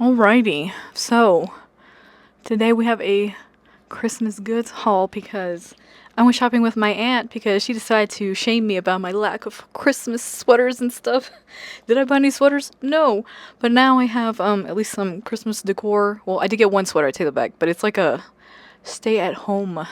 Alrighty, so today we have a Christmas goods haul because I went shopping with my aunt because she decided to shame me about my lack of Christmas sweaters and stuff. Did I buy any sweaters? No, but now I have at least some Christmas decor. Well, I did get one sweater, I take it back, but it's like a stay at home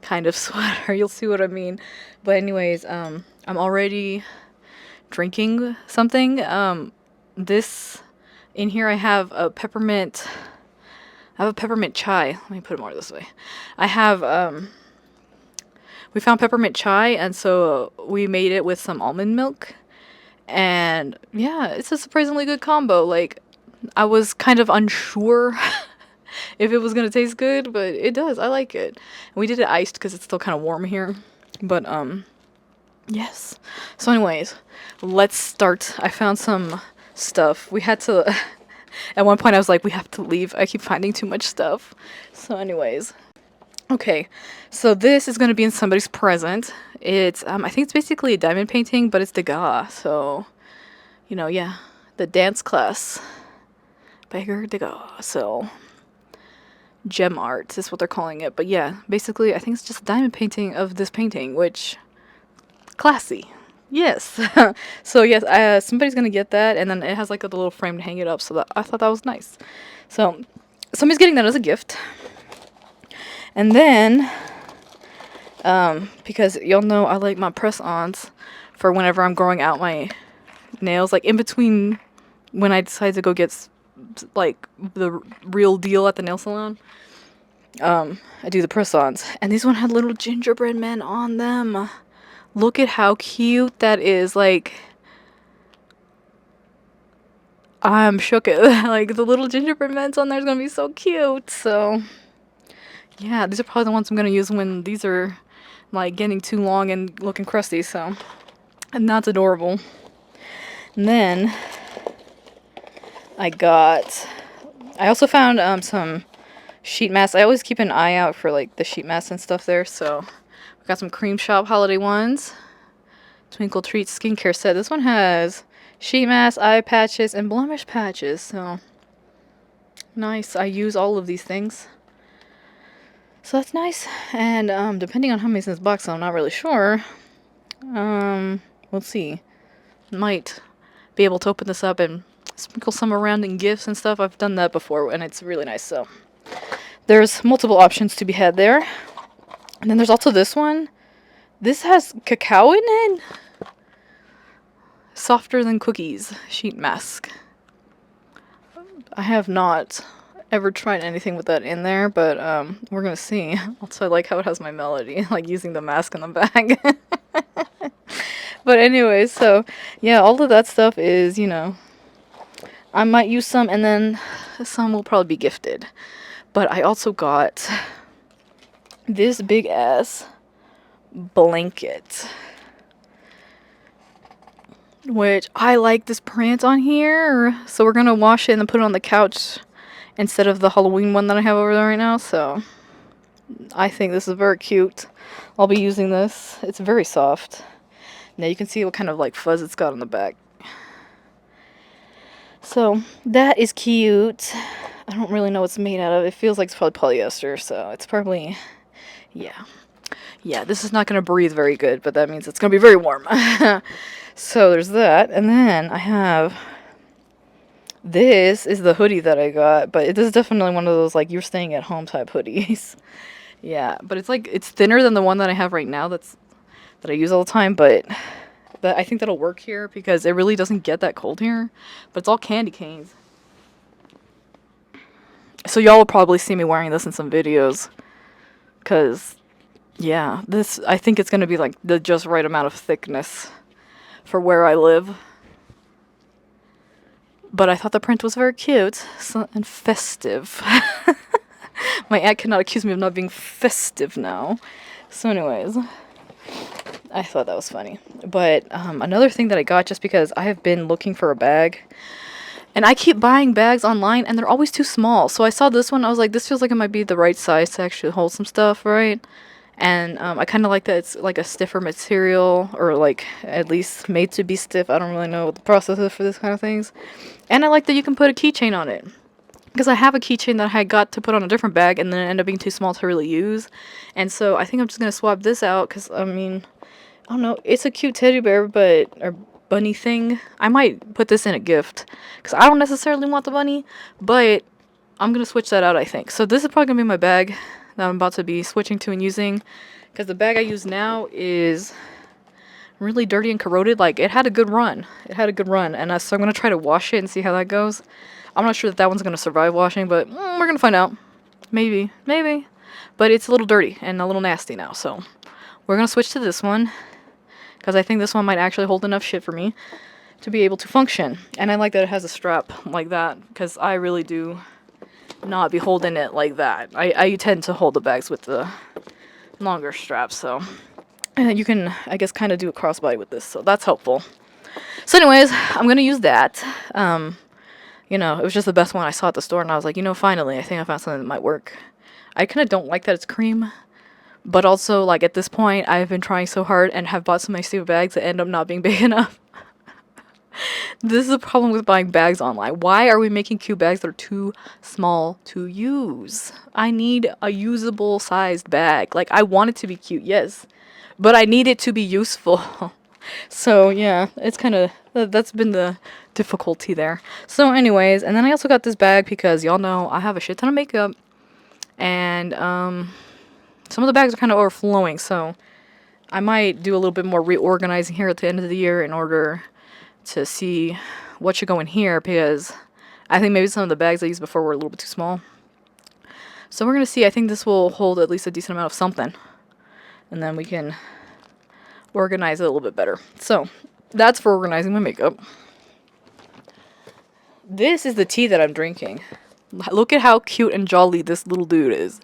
kind of sweater. You'll see what I mean. But anyways, I'm already drinking something. This in here I have a peppermint. I have a peppermint chai. Let me put it more this way. I have we found peppermint chai, and so we made it with some almond milk. And yeah, it's a surprisingly good combo. Like, I was kind of unsure if it was gonna taste good, but it does. I like it. And we did it iced because it's still kind of warm here. But yes. So anyways, let's start. I found some stuff. We had to at one point I was like, we have to leave. I keep finding too much stuff. So anyways. Okay. So this is going to be in somebody's present. It's I think it's basically a diamond painting, but it's Degas. So, yeah, the dance class by Degas. So, gem art is what they're calling it. But yeah, basically I think it's just a diamond painting of this painting, which classy. Yes. So yes, somebody's gonna get that, and then it has like a little frame to hang it up. So that I thought that was nice. So somebody's getting that as a gift, and then because y'all know I like my press-ons for whenever I'm growing out my nails, like in between when I decide to go get like the real deal at the nail salon. I do the press-ons, and these one had little gingerbread men on them. Look at how cute that is. Like, I'm shook at like the little gingerbread men's on there is gonna be so cute. So yeah, these are probably the ones I'm gonna use when these are like getting too long and looking crusty. So, and that's adorable. And then I also found some sheet masks. I always keep an eye out for like the sheet masks and stuff there. So we got some Cream Shop holiday ones. Twinkle Treats skincare set. This one has sheet masks, eye patches, and blemish patches. So nice. I use all of these things. So that's nice. And depending on how many's in this box, I'm not really sure. We'll see. Might be able to open this up and sprinkle some around in gifts and stuff. I've done that before, and it's really nice. So there's multiple options to be had there. And then there's also this one. This has cacao in it. Softer than cookies sheet mask. I have not ever tried anything with that in there, but we're gonna see. Also, I like how it has my melody, like using the mask in the bag. But anyway, so yeah, all of that stuff is, I might use some, and then some will probably be gifted. But I also got this big ass blanket, which I like this print on here. So we're gonna wash it and then put it on the couch instead of the Halloween one that I have over there right now. So I think this is very cute. I'll be using this. It's very soft. Now you can see what kind of like fuzz it's got on the back. So that is cute. I don't really know what it's made out of. It feels like it's probably polyester, so it's probably, yeah. Yeah, this is not going to breathe very good, but that means it's going to be very warm. So there's that. And then I have, this is the hoodie that I got, but it is definitely one of those like you're staying at home type hoodies. Yeah, but it's thinner than the one that I have right now that I use all the time, but I think that'll work here because it really doesn't get that cold here. But it's all candy canes. So y'all will probably see me wearing this in some videos, because yeah, I think it's going to be like the just right amount of thickness for where I live. But I thought the print was very cute and festive. My aunt cannot accuse me of not being festive now. So anyways, I thought that was funny. But another thing that I got, just because I have been looking for a bag, and I keep buying bags online, and they're always too small. So I saw this one, I was like, this feels like it might be the right size to actually hold some stuff, right? And I kind of like that it's like a stiffer material, or like at least made to be stiff. I don't really know what the process is for this kind of things. And I like that you can put a keychain on it. Because I have a keychain that I got to put on a different bag, and then it ended up being too small to really use. And so I think I'm just going to swap this out, because, I mean, I don't know. It's a cute teddy bear, or bunny thing. I might put this in a gift, because I don't necessarily want the bunny, but I'm going to switch that out, I think. So this is probably going to be my bag that I'm about to be switching to and using, because the bag I use now is really dirty and corroded. Like, it had a good run. And so I'm going to try to wash it and see how that goes. I'm not sure that one's going to survive washing, but we're going to find out. Maybe. But it's a little dirty and a little nasty now, so we're going to switch to this one, because I think this one might actually hold enough shit for me to be able to function. And I like that it has a strap like that, because I really do not be holding it like that. I tend to hold the bags with the longer straps, so you can, I guess, kind of do a crossbody with this, so that's helpful. So anyways, I'm going to use that. You know, it was just the best one I saw at the store, and I was like, you know, finally, I think I found something that might work. I kind of don't like that it's cream, but also, like, at this point, I've been trying so hard and have bought so many stupid bags that end up not being big enough. This is a problem with buying bags online. Why are we making cute bags that are too small to use? I need a usable sized bag. Like, I want it to be cute, yes, but I need it to be useful. So yeah, it's kind of, that's been the difficulty there. So anyways, and then I also got this bag because y'all know I have a shit ton of makeup, and some of the bags are kind of overflowing, so I might do a little bit more reorganizing here at the end of the year in order to see what should go in here, because I think maybe some of the bags I used before were a little bit too small. So we're gonna see. I think this will hold at least a decent amount of something, and then we can organize it a little bit better. So that's for organizing my makeup. This is the tea that I'm drinking. Look at how cute and jolly this little dude is.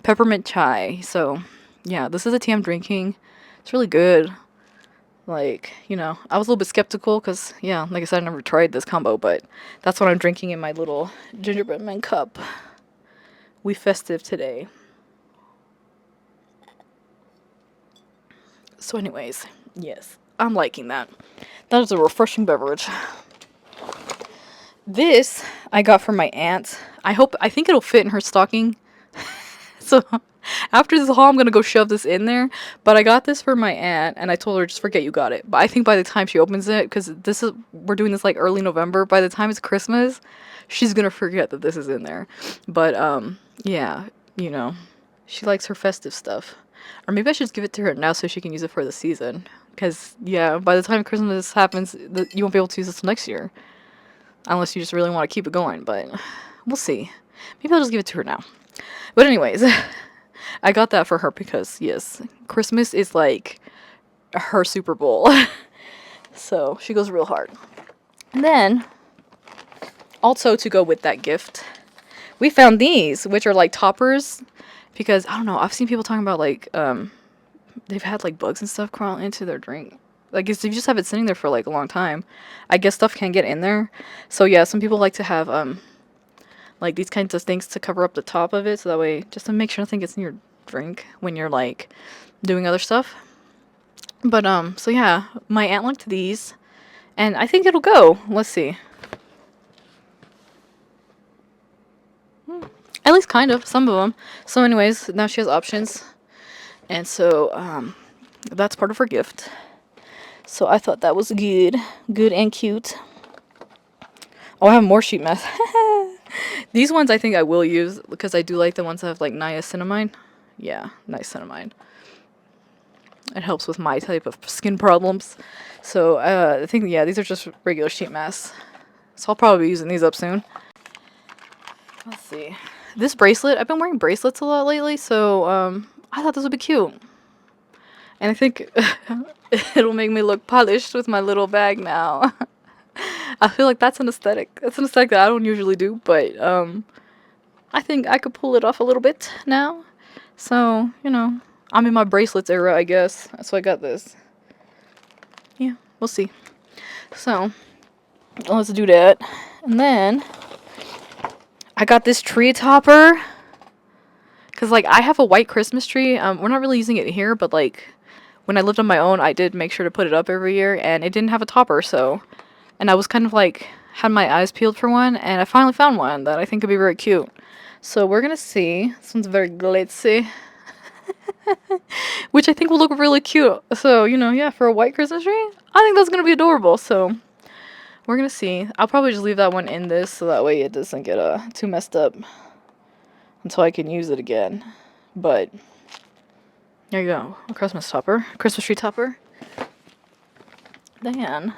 Peppermint chai. So yeah, this is the tea I'm drinking. It's really good. Like, you know, I was a little bit skeptical because, yeah, like I said, I never tried this combo, but that's what I'm drinking in my little gingerbread man cup. We festive today. So anyways, yes, I'm liking that. That is a refreshing beverage. This I got from my aunt. I think it'll fit in her stocking. So after this haul, I'm going to go shove this in there. But I got this for my aunt, and I told her, just forget you got it. But I think by the time she opens it, because we're doing this like early November, by the time it's Christmas, she's going to forget that this is in there. But, yeah, you know, she likes her festive stuff. Or maybe I should just give it to her now so she can use it for the season. Because, yeah, by the time Christmas happens, you won't be able to use this next year. Unless you just really want to keep it going. But we'll see. Maybe I'll just give it to her now. But anyways, I got that for her because, yes, Christmas is like her Super Bowl. So she goes real hard. And then, also to go with that gift, we found these, which are like toppers. Because, I don't know, I've seen people talking about, like, they've had, like, bugs and stuff crawl into their drink. Like, if you just have it sitting there for, like, a long time, I guess stuff can get in there. So, yeah, some people like to have, like, these kinds of things to cover up the top of it. So that way, just to make sure nothing gets in your drink when you're, like, doing other stuff. But, so, yeah, my aunt liked these. And I think it'll go. Let's see. At least kind of, some of them. So anyways, now she has options. And so, that's part of her gift. So I thought that was good. Good and cute. Oh, I have more sheet mask. These ones I think I will use, because I do like the ones that have, like, niacinamide. Yeah, niacinamide. It helps with my type of skin problems. So, I think, yeah, these are just regular sheet masks. So I'll probably be using these up soon. Let's see. This bracelet, I've been wearing bracelets a lot lately, so I thought this would be cute. And I think it'll make me look polished with my little bag now. I feel like that's an aesthetic. That's an aesthetic that I don't usually do, but I think I could pull it off a little bit now. So, you know, I'm in my bracelets era, I guess. That's why I got this. Yeah, we'll see. So, let's do that. And then I got this tree topper, Cause like I have a white Christmas tree. We're not really using it here, but like when I lived on my own, I did make sure to put it up every year, and it didn't have a topper, so. And I was kind of like had my eyes peeled for one, and I finally found one that I think could be very cute. So we're gonna see. This one's very glitzy, which I think will look really cute. So you know, yeah, for a white Christmas tree, I think that's gonna be adorable. So we're gonna see. I'll probably just leave that one in this, so that way it doesn't get too messed up until I can use it again. But there you go, a Christmas topper, Christmas tree topper. Then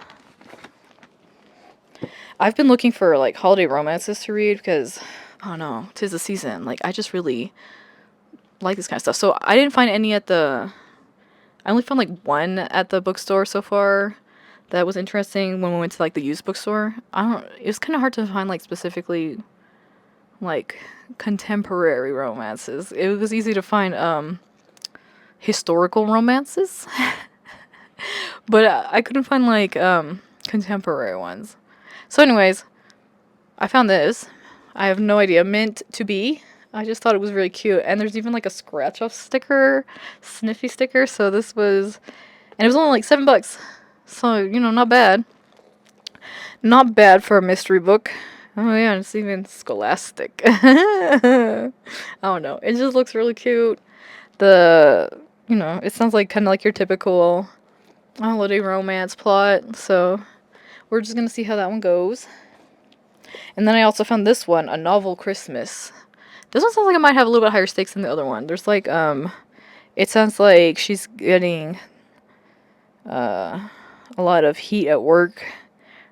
I've been looking for like holiday romances to read because I don't know, 'tis the season. Like I just really like this kind of stuff. So I didn't find any at the. I only found like one at the bookstore so far that was interesting when we went to like the used bookstore. I don't. It was kind of hard to find like specifically like contemporary romances. It was easy to find historical romances, but I couldn't find like contemporary ones. So anyways, I found this. I have no idea. Meant to be. I just thought it was really cute. And there's even like a scratch off sticker, sniffy sticker. So this was, and it was only like $7. So, you know, not bad. Not bad for a mystery book. Oh yeah, it's even scholastic. I don't know. It just looks really cute. You know, it sounds like kind of like your typical holiday romance plot. So we're just going to see how that one goes. And then I also found this one, A Novel Christmas. This one sounds like it might have a little bit higher stakes than the other one. There's like, it sounds like she's getting a lot of heat at work.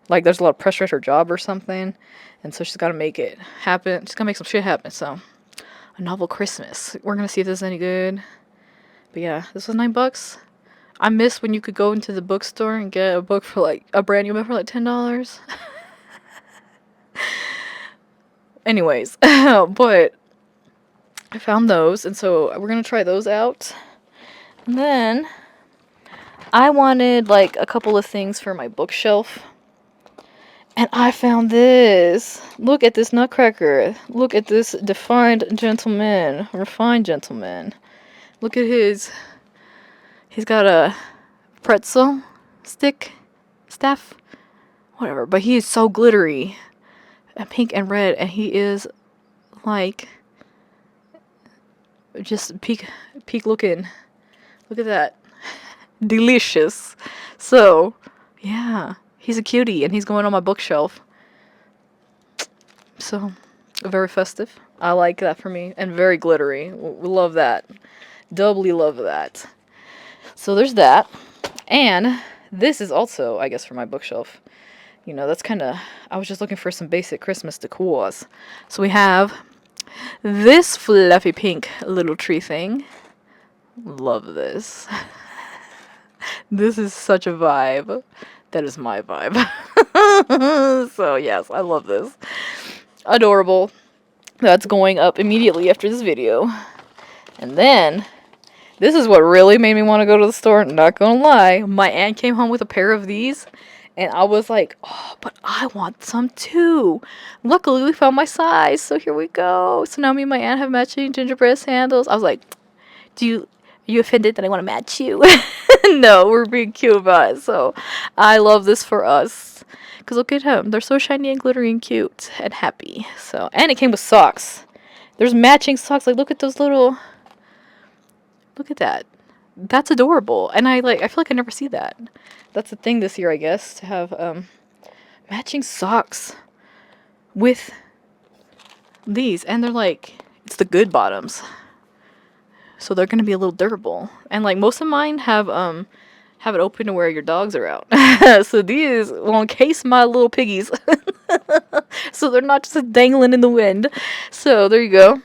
Like there's a lot of pressure at her job or something. And so she's got to make it happen. She's got to make some shit happen. So, A Novel Christmas. We're going to see if this is any good. But yeah, this was $9. I miss when you could go into the bookstore and get a book for like, a brand new book for like $10. Anyways, but I found those, and so we're gonna try those out. And then I wanted like a couple of things for my bookshelf, and I found this. Look at this nutcracker. Look at this refined gentleman. Look at his. He's got a pretzel staff, whatever. But he is so glittery, and pink and red, and he is like. Just peak looking. Look at that. Delicious. So, yeah. He's a cutie and he's going on my bookshelf. So, very festive. I like that for me. And very glittery. We love that. Doubly love that. So, there's that. And this is also, I guess, for my bookshelf. You know, that's kind of... I was just looking for some basic Christmas decors. So, we have... this fluffy pink little tree thing. Love this. This is such a vibe. That is my vibe. So yes, I love this. Adorable. That's going up immediately after this video. And then, this is what really made me want to go to the store. Not gonna lie. My aunt came home with a pair of these. And I was like, oh, but I want some too. Luckily, we found my size, so here we go. So now me and my aunt have matching gingerbread sandals. I was like, are you offended that I want to match you? No, we're being cute about it. So I love this for us. Because look at him. They're so shiny and glittery and cute and happy. So, and it came with socks. There's matching socks. Like, look at those little... Look at that. That's adorable. And I feel like I never see that. That's the thing this year, I guess, to have matching socks with these. And they're like, it's the good bottoms. So they're going to be a little durable. And like most of mine have it open to where your dogs are out. So these will encase my little piggies. So they're not just dangling in the wind. So there you go.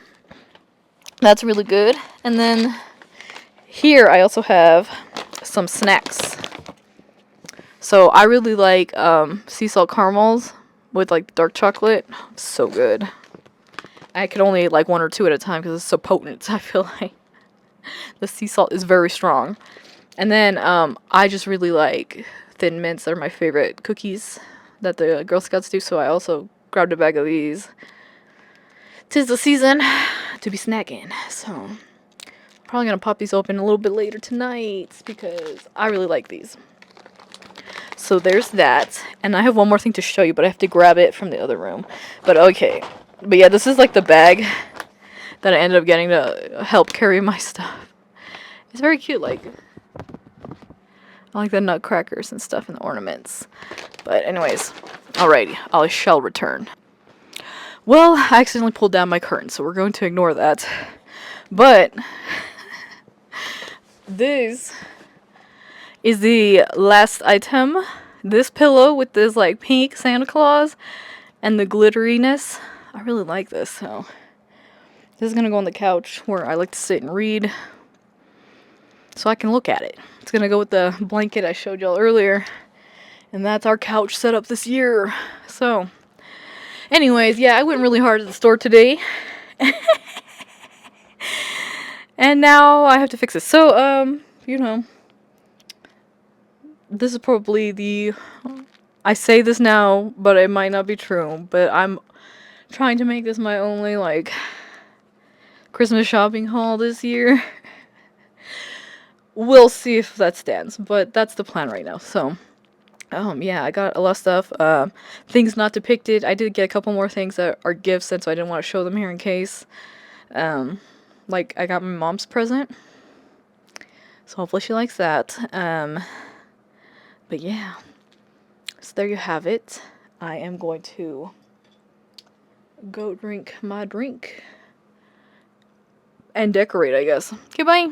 That's really good. And then here I also have some snacks. So I really like sea salt caramels with like dark chocolate. So good. I could only eat like one or two at a time because it's so potent. I feel like the sea salt is very strong. And then I just really like Thin Mints. They're my favorite cookies that the Girl Scouts do. So I also grabbed a bag of these. 'Tis the season to to be snacking. So probably gonna pop these open a little bit later tonight because I really like these. So there's that. And I have one more thing to show you, but I have to grab it from the other room. But okay. But yeah, this is like the bag that I ended up getting to help carry my stuff. It's very cute. Like, I like the nutcrackers and stuff and the ornaments. But anyways, alrighty. I shall return. Well, I accidentally pulled down my curtain, so we're going to ignore that. But this is the last item. This pillow with this like pink Santa Claus and the glitteriness. I really like this, so this is gonna go on the couch where I like to sit and read so I can look at it. It's gonna go with the blanket I showed y'all earlier, and that's our couch setup this year. So anyways, yeah, I went really hard at the store today. And now I have to fix it. So, you know, this is probably the, I say this now, but it might not be true, but I'm trying to make this my only, like, Christmas shopping haul this year. We'll see if that stands, but that's the plan right now. So, yeah, I got a lot of stuff, things not depicted. I did get a couple more things that are gifts, and so I didn't want to show them here in case. Like, I got my mom's present, so hopefully she likes that. But yeah, so there you have it. I am going to go drink my drink and decorate, I guess. Okay, bye.